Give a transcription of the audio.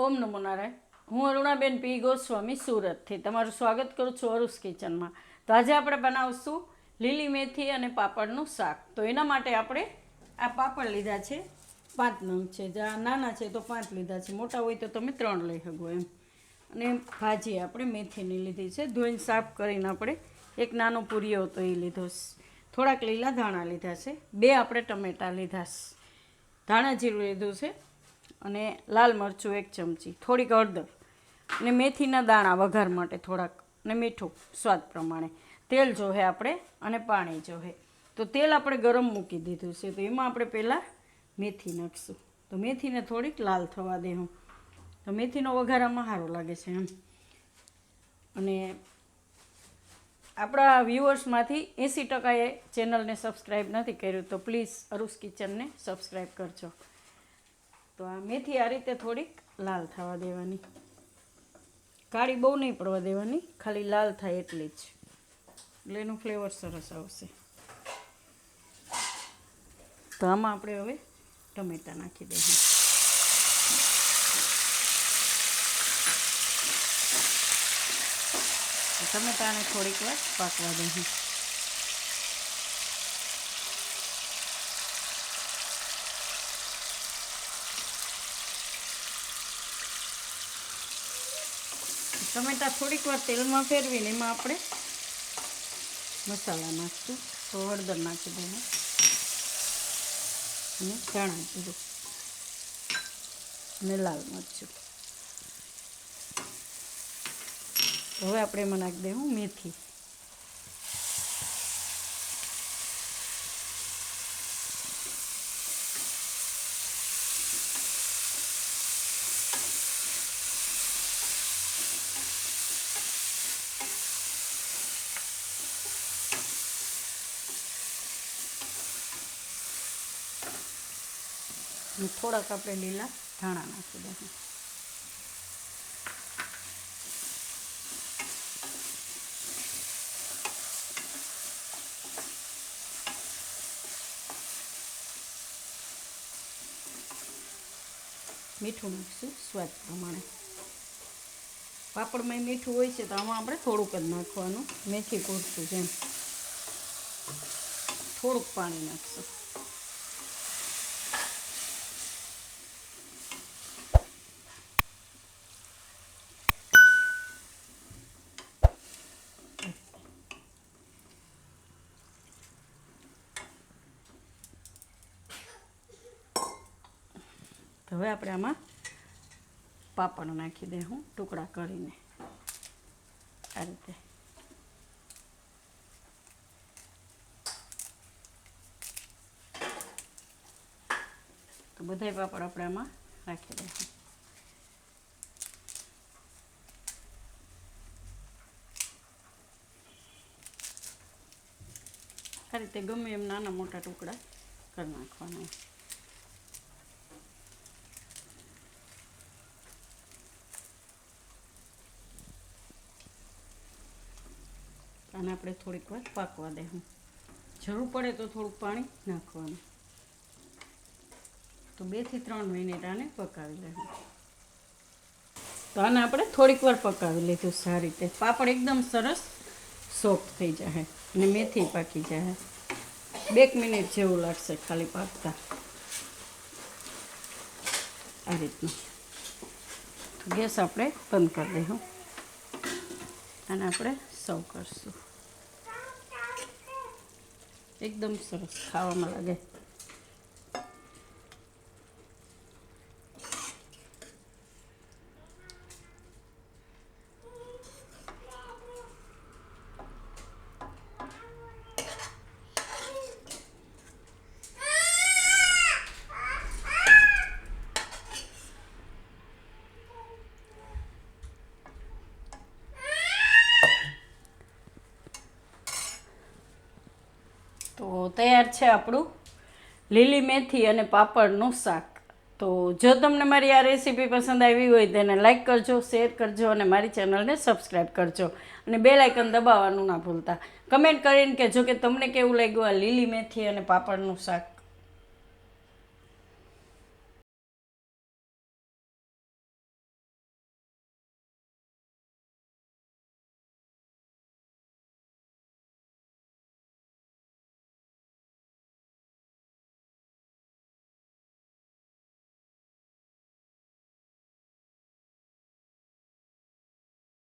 ઓમ નમો નારાયણ. હું અરુણાબેન પી ગોસ્વામી સુરતથી તમારું સ્વાગત કરું છું અરુસ કિચનમાં. તો આજે આપણે બનાવશું લીલી મેથી અને પાપડનું શાક. તો એના માટે આપણે આ પાપડ લીધા છે, 5 નંગ છે. જ્યાં નાના છે તો 5 લીધા છે, મોટા હોય તો તમે 3 લઈ શકો એમ. અને ભાજી આપણે મેથીની લીધી છે, ધોઈને સાફ કરીને આપણે એક નાનો પૂરીઓ હતો એ લીધો છે. થોડાક લીલા ધાણા લીધા છે, 2 આપણે ટમેટાં લીધા છે, ધાણા જીરું લીધું છે અને લાલ મરચું 1 ચમચી, થોડીક હળદર અને મેથીના દાણા વઘાર માટે થોડાક, અને મીઠું સ્વાદ પ્રમાણે. તેલ જોહે આપણે અને પાણી જોહે. તો તેલ આપણે ગરમ મૂકી દીધું છે, તો એમાં આપણે પહેલાં મેથી નાખીશું. તો મેથીને થોડીક લાલ થવા દેવું, તો મેથીનો વઘાર આમાં સારો લાગે છે એમ. અને આપણા વ્યુઅર્સમાંથી 80%એ ચેનલને સબસ્ક્રાઈબ નથી કર્યું, તો પ્લીઝ અરુસ કિચનને સબસ્ક્રાઈબ કરજો. તો આ મેથી આ રીતે થોડીક લાલ થવા દેવાની, કાળી બહુ નહીં પડવા દેવાની, ખાલી લાલ થાય એટલી જ, એટલે એનું ફ્લેવર સરસ આવશે. તો આમાં આપણે હવે ટમેટાં નાખી દઈએ. ટમેટાને થોડીક વાર પાકવા દઈએ. ટમેટાં થોડીક વાર તેલમાં ફેરવીને એમાં આપણે મસાલા નાખીશું. તો હળદર નાખી દઈએ અને ધાણા જીરું અને લાલ મરચું. હવે આપણે એમાં નાખી દઈએ મેથી. અને થોડાક આપણે લીલા ધાણા નાખી દઈએ. મીઠું નાખીશું સ્વાદ પ્રમાણે. પાપડમાં મીઠું હોય છે, તો આમાં આપણે થોડુંક જ નાખવાનું, મેથી પૂરતું જેમ. થોડુંક પાણી નાખશું. તો હવે આપણે આમાં પાપડ નાખી દઈએ, ટુકડા કરીને આ રીતે. તો બધાય પાપડ આપણે આમાં નાખી દઈએ. આ રીતે ગમે એમ નાના મોટા ટુકડા કરી નાખવાના. અને આપણે થોડીક વાર પાકવા દેવું. જરૂર પડે તો થોડુંક પાણી નાખવાનું. તો 2 થી 3 મિનિટ આને પકાવી લેવું. તો આને આપણે થોડીક વાર પકાવી લીધું સારી રીતે. પાપડ એકદમ સરસ સોફ્ટ થઈ જાય અને મેથી પાકી જાય. 2 મિનિટ જેવું લાગશે ખાલી પાકતા, આ રીતનું. તો ગેસ આપણે બંધ કરી દઈશું અને આપણે સર્વ કરશું. એકદમ સરસ ખાવામાં લાગે. તો તૈયાર છે આપણું લીલી મેથી અને પાપડનું શાક. તો જો તમને મારી આ રેસીપી પસંદ આવી હોય તો એને લાઈક કરજો, શેર કરજો અને મારી ચેનલને સબસ્ક્રાઈબ કરજો. અને બેલ આઇકન દબાવવાનું ના ભૂલતા. કમેન્ટ કરીને કહેજો કે તમને કેવું લાગ્યું આ લીલી મેથી અને પાપડનું શાક.